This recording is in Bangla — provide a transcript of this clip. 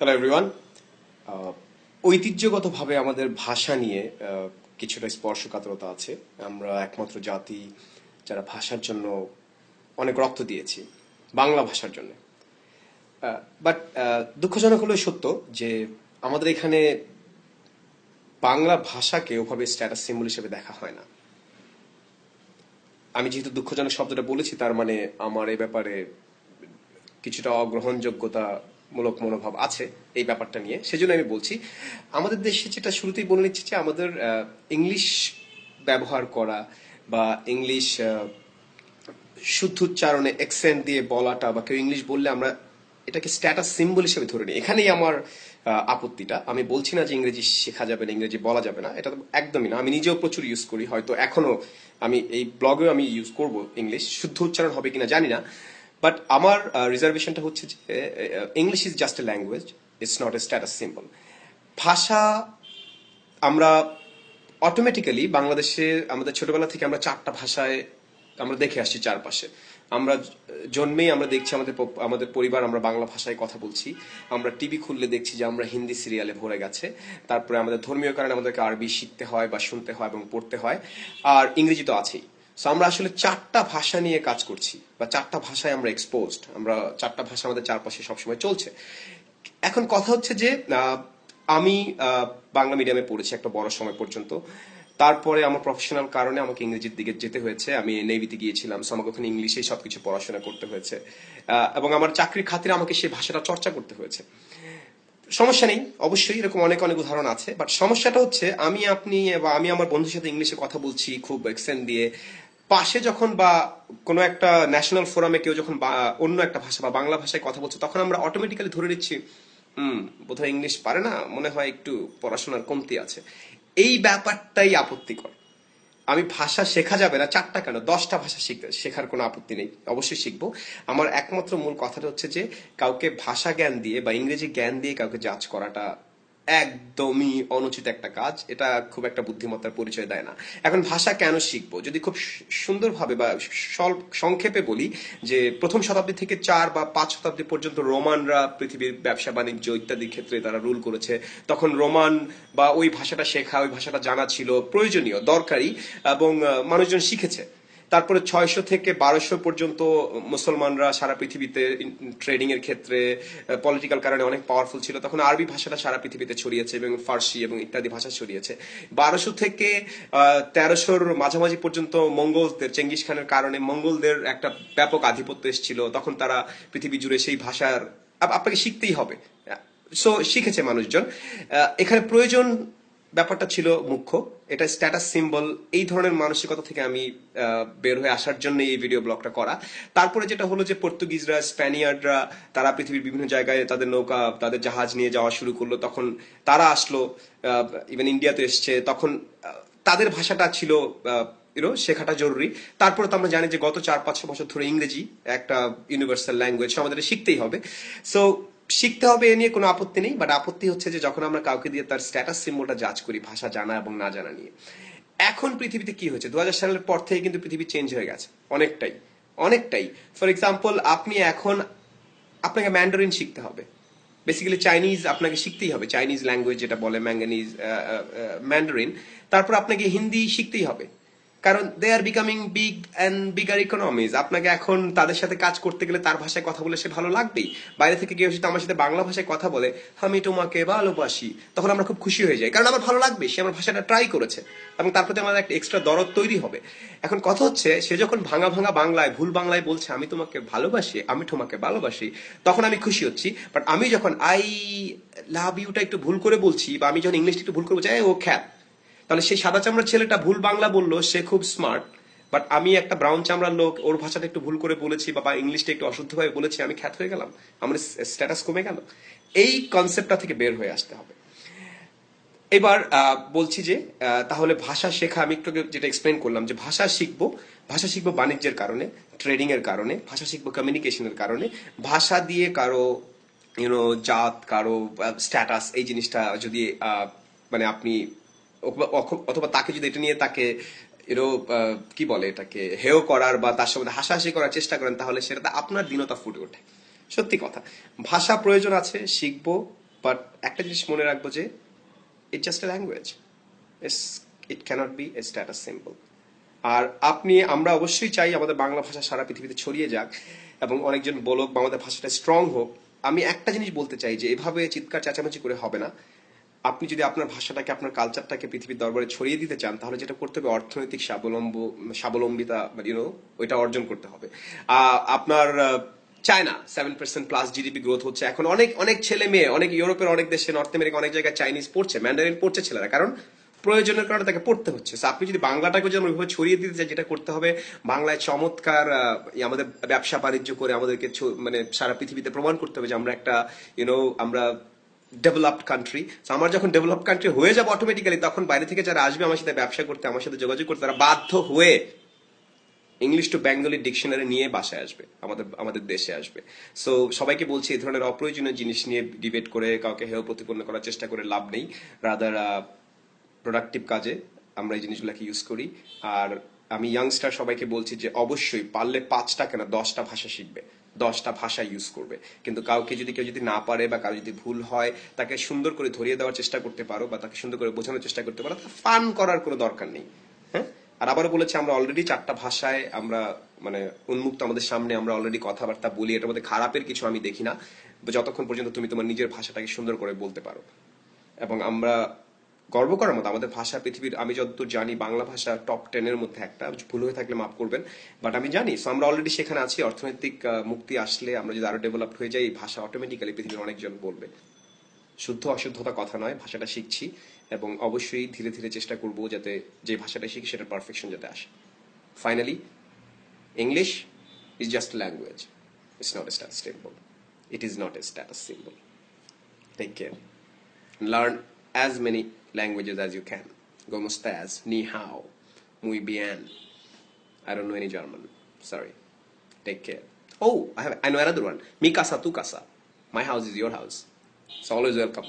Hello everyone. ঐতিহ্যগতভাবে আমাদের ভাষা নিয়ে কিছুটা স্পর্শকাতরতা আছে। আমরা একমাত্র জাতি যারা ভাষার জন্য অনেক রক্ত দিয়েছি, বাংলা ভাষার জন্য। বাট দুঃখজনক হলেও সত্য যে আমাদের এখানে বাংলা ভাষাকে ওভাবে স্ট্যাটাস সিম্বল হিসেবে দেখা হয় না। আমি যেহেতু দুঃখজনক শব্দটা বলেছি, তার মানে আমার এই ব্যাপারে কিছুটা অগ্রহণযোগ্যতা মূলক মনোভাব আছে এই ব্যাপারটা নিয়ে, সেজন্য আমি বলছি। আমাদের দেশে যেটা শুরুতেই বলে নিচ্ছি যে আমাদের ইংলিশ ব্যবহার করা বা ইংলিশ শুদ্ধ উচ্চারণে এক্সেন্ট দিয়ে বলাটা, বা কেউ ইংলিশ বললে আমরা এটাকে স্ট্যাটাস সিম্বল হিসেবে ধরে নিই। এখানেই আমার আপত্তিটা। আমি বলছি না যে ইংরেজি শেখা যাবে না, ইংরেজি বলা যাবে না, এটা তো একদমই না। আমি নিজেও প্রচুর ইউজ করি, হয়তো এখনো আমি এই ব্লগেও আমি ইউজ করব ইংলিশ। শুদ্ধ উচ্চারণ হবে কিনা জানি না, বাট আমার রিজার্ভেশনটা হচ্ছে যে English is just a language, it's not a status symbol. ভাষা আমরা অটোমেটিক্যালি বাংলাদেশে আমাদের ছোটবেলা থেকে আমরা চারটা ভাষায় আমরা দেখে আসছি চারপাশে। আমরা জন্মেই আমরা দেখছি আমাদের পরিবার আমরা বাংলা ভাষায় কথা বলছি। আমরা টিভি খুললে দেখছি যে আমরা হিন্দি সিরিয়ালে ভরে গেছে। তারপরে আমাদের ধর্মীয় কারণে আমাদেরকে আরবি শিখতে হয় বা শুনতে হয় এবং পড়তে হয়, আর ইংরেজি তো আছেই। সো আমরা আসলে চারটা ভাষা নিয়ে কাজ করছি, বা চারটা ভাষায় আমরা এক্সপোজড। আমরা চারটা ভাষা আমাদের চারপাশে সবসময় চলছে। এখন কথা হচ্ছে যে আমি বাংলা মিডিয়ামে পড়েছি একটা বড় সময় পর্যন্ত। তারপরে আমার প্রফেশনাল কারণে আমাকে ইংরেজির দিকে যেতে হয়েছে। আমি নেভিতে গিয়েছিলাম, সো আমাকে ওখানে ইংলিশেই সবকিছু পড়াশোনা করতে হয়েছে, এবং আমার চাকরির খাতিরে আমাকে সেই ভাষাটা চর্চা করতে হয়েছে। সমস্যা নেই, অবশ্যই এরকম অনেক অনেক উদাহরণ আছে, বাট সমস্যাটা হচ্ছে আপনি বা আমি আমার বন্ধুর সাথে ইংলিশে কথা বলছি খুব এক্সেন্ট দিয়ে। পাশে যখন বা কোনো একটা ন্যাশনাল ফোরামে কেউ যখন অন্য একটা ভাষা বা বাংলা ভাষায় কথা বলছে, তখন আমরা অটোমেটিক্যালি ধরে নিচ্ছি বোধহয় ইংলিশ পারে না, মনে হয় একটু পড়াশোনার কমতি আছে। এই ব্যাপারটাই আপত্তিকর। আমি ভাষা শেখা যাবে না, চারটা কেন 10টা ভাষা শেখার কোনো আপত্তি নেই, অবশ্যই শিখবো। আমার একমাত্র মূল কথাটা হচ্ছে যে কাউকে ভাষা জ্ঞান দিয়ে বা ইংরেজি জ্ঞান দিয়ে কাউকে জাজ করাটা একদমই অনুচিত একটা কাজ। এটা খুব একটা বুদ্ধিমত্তার পরিচয় দেয় না। এখন ভাষা কেন শিখবো, যদি খুব সুন্দরভাবে বা সংক্ষেপে বলি, যে প্রথম শতাব্দী থেকে 4 বা 5 শতাব্দী পর্যন্ত রোমানরা পৃথিবীর ব্যবসা বাণিজ্য ইত্যাদি ক্ষেত্রে তারা রুল করেছে। তখন রোমান বা ওই ভাষাটা শেখা, ওই ভাষাটা জানা ছিল প্রয়োজনীয়, দরকারি, এবং মানুষজন শিখেছে। তারপরে 600 থেকে 1200 পর্যন্ত মুসলমানরা সারা পৃথিবীতে ট্রেডিং এর ক্ষেত্রে, পলিটিক্যাল কারণে অনেক পাওয়ারফুল ছিল। তখন আরবি ভাষাটা সারা পৃথিবীতে ছড়িয়েছে এবং ফার্সি এবং ইত্যাদি ভাষা ছড়িয়েছে। 1200 থেকে 1300-র মাঝামাঝি পর্যন্ত মঙ্গলদের, চেঙ্গিস খানের কারণে মঙ্গলদের একটা ব্যাপক আধিপত্য এসেছিল। তখন তারা পৃথিবী জুড়ে সেই ভাষার আপনাকে শিখতেই হবে, সো শিখেছে মানুষজন। এখানে প্রয়োজন ব্যাপারটা ছিল মুখ্য, এটা স্ট্যাটাস সিম্বল, এই ধরনের মানসিকতা থেকে আমি বের হয়ে আসার জন্য এই ভিডিও ব্লগটা করা। তারপরে যেটা হলো যে পর্তুগিজরা, স্প্যানিয়ার্ডরা তারা পৃথিবীর বিভিন্ন জায়গায় তাদের নৌকা, তাদের জাহাজ নিয়ে যাওয়া শুরু করলো। তখন তারা আসলো, ইভেন ইন্ডিয়াতে এসছে, তখন তাদের ভাষাটা ছিল শেখাটা জরুরি। তারপরে তো আমরা জানি যে গত 4-500 বছর ধরে ইংরেজি একটা ইউনিভার্সাল ল্যাঙ্গুয়েজ, আমাদের শিখতেই হবে। সো শিখতে হবে, এ নিয়ে কোনো আপত্তি নেই, বাট আপত্তি হচ্ছে যে যখন আমরা কাউকে দিয়ে তার স্ট্যাটাস সিম্বলটা জাজ করি ভাষা জানা এবং না জানা নিয়ে। এখন পৃথিবীতে কি হয়েছে, 2000 সালের পর থেকে কিন্তু পৃথিবী চেঞ্জ হয়ে গেছে অনেকটাই, অনেকটাই। ফর এক্সাম্পল, আপনাকে ম্যান্ডারিন শিখতে হবে। বেসিক্যালি চাইনিজ আপনাকে শিখতেই হবে, চাইনিজ ল্যাঙ্গুয়েজ যেটা বলে ম্যাঙ্গানিজ, ম্যান্ডারিন। তারপর আপনাকে হিন্দি শিখতেই হবে, কারণ they are becoming big and bigger economies. আপনাকে এখন তাদের সাথে কাজ করতে গেলে তার ভাষায় কথা বলে সে ভালো লাগবেই। বাইরে থেকে কেউ যদি আমার সাথে বাংলা ভাষায় কথা বলে, আমি তোমাকে ভালোবাসি, তখন আমরা খুব খুশি হয়ে যাই, কারণ আমার ভালো লাগবে, সে আমার ভাষাটা ট্রাই করেছে এবং তার প্রতি আমার একটা এক্সট্রা দরদ তৈরি হবে। এখন কথা হচ্ছে, সে যখন ভাঙা ভাঙা বাংলায়, ভুল বাংলায় বলছে আমি তোমাকে ভালোবাসি, আমি তোমাকে ভালোবাসি, তখন আমি খুশি হচ্ছি। বাট আমি যখন আই লাভ ইউটা একটু ভুল করে বলছি, বা আমি যখন ইংলিশটা একটু ভুল করে বলছি, ও খ্যাত, তাহলে সেই সাদা চামড়ার ছেলেটা ভুল বাংলা বললো, সে খুব স্মার্ট। বাট আমি একটা ব্রাউন চামড়ার লোক, ওর ভাষাটা একটু ভুল করে বলেছি বা ইংলিশটা একটু অশুদ্ধভাবে বলেছি, আমি খ্যাত হয়ে গেলাম, আমার স্ট্যাটাস কমে গেল। এই কনসেপ্টটা থেকে বের হয়ে আসতে হবে। এবার বলছি যে তাহলে ভাষা শেখা, আমি একটু যেটা এক্সপ্লেন করলাম, যে ভাষা শিখবো বাণিজ্যের কারণে, ট্রেডিং এর কারণে, ভাষা শিখবো কমিউনিকেশনের কারণে। ভাষা দিয়ে কারো জাত, কারো স্ট্যাটাস, এই জিনিসটা যদি মানে আপনি অথবা তাকে যদি এটা নিয়ে তাকে কি বলে, এটাকে হেয় করার বা তার সঙ্গে হাসাহাসি করার চেষ্টা করেন, তাহলে সেটাতে আপনার দীনতা ফুটে ওঠে। সত্যি কথা, ভাষা প্রয়োজন আছে, শিখবো, বাট একটা জিনিস মনে রাখবো যে it just a language, it cannot be a status symbol. আর আমরা অবশ্যই চাই আমাদের বাংলা ভাষা সারা পৃথিবীতে ছড়িয়ে যাক এবং অনেকজন বলুক বা আমাদের ভাষাটা স্ট্রং হোক। আমি একটা জিনিস বলতে চাই যে এভাবে চিৎকার চেঁচামেচি করে হবে না। আপনি যদি আপনার ভাষাটাকে, আপনার কালচারটাকে পৃথিবীর দরবারে ছড়িয়ে দিতে চান, তাহলে যেটা করতে হবে অর্থনৈতিক স্বাবলম্বিতা, ওইটা অর্জন করতে হবে। আপনার চায়না 7% প্লাস জিডিপি গ্রোথ হচ্ছে এখন। অনেক অনেক ছেলে মেয়ে, অনেক ইউরোপের অনেক দেশে, নর্থ আমেরিকা অনেক জায়গায় চাইনিজ পড়ছে, ম্যান্ডারিন পড়ছে ছেলেরা, কারণ প্রয়োজনের কারণে তাকে পড়তে হচ্ছে। আপনি যদি বাংলাটাকে যেন ওইভাবে ছড়িয়ে দিতে চান, যেটা করতে হবে বাংলায় চমৎকার আমাদের ব্যবসা বাণিজ্য করে আমাদেরকে মানে সারা পৃথিবীতে প্রমাণ করতে হবে যে আমরা একটা আমরা ডেভেলপড কান্ট্রি। আমার যখন ডেভেলপড কান্ট্রি হয়ে যাবো অটোমেটিক্যালি, তখন বাইরে থেকে যারা আসবে আমার সাথে ব্যবসা করতে, আমার সাথে যোগাযোগ করতে, তারা বাধ্য হয়ে ইংলিশ টু বেঙ্গলি ডিকশনারি নিয়ে বাসায় আসবে, আমাদের দেশে আসবে। সো সবাইকে বলছি, এই ধরনের অপ্রয়োজনীয় জিনিস নিয়ে ডিবেট করে কাউকে হেয় প্রতিপন্ন করার চেষ্টা করে লাভ নেই। রাদার প্রোডাক্টিভ কাজে আমরা এই জিনিসগুলোকে ইউজ করি। আর আমি ইয়াংস্টার সবাইকে বলছি যে অবশ্যই পারলে 5টা কেন 10টা ভাষা শিখবে, 10টা ভাষা ইউজ করবে। কিন্তু কেউ যদি না পারে বা কারো যদি ভুল হয়, তাকে সুন্দর করে ধরিয়ে দেওয়ার চেষ্টা করতে পারো বা তাকে সুন্দর করে বোঝানোর চেষ্টা করতে পারো। ফান করার কোনো দরকার নেই। হ্যাঁ, আর আবারও বলেছি, আমরা অলরেডি 4টা ভাষায় আমরা মানে উন্মুক্ত, আমাদের সামনে আমরা অলরেডি কথাবার্তা বলি। এটার মধ্যে খারাপের কিছু আমি দেখি না, যতক্ষণ পর্যন্ত তুমি তোমার নিজের ভাষাটাকে সুন্দর করে বলতে পারো। এবং আমরা গর্ব করার মতো আমাদের ভাষা পৃথিবীর, আমি যতদূর জানি বাংলা ভাষা টপ 10-এর মধ্যে একটা। ভুল হয়ে থাকলে মাফ করবেন, বাট আমি জানি। সো আমরা অলরেডি সেখানে আছি। অর্থনৈতিক মুক্তি আসলে, আমরা যদি আরো ডেভেলপ হয়ে যাই, এই ভাষা অটোমেটিক্যালি পৃথিবীর অনেকজন বলবে। শুদ্ধ অশুদ্ধতা কথা নয়, ভাষাটা শিখছি এবং অবশ্যই ধীরে ধীরে চেষ্টা করব যাতে যে ভাষাটা শিখি সেটা পারফেকশন যাতে আসে। Finally, English is just language, it's not a status symbol. It is not a status symbol. Take care, learn as many languages as you can. Como estás? Ni hao. Muy bien. I don't know any German. Sorry. Take care. Oh, I know another one. Mi casa, tu casa. My house is your house. It's always welcome.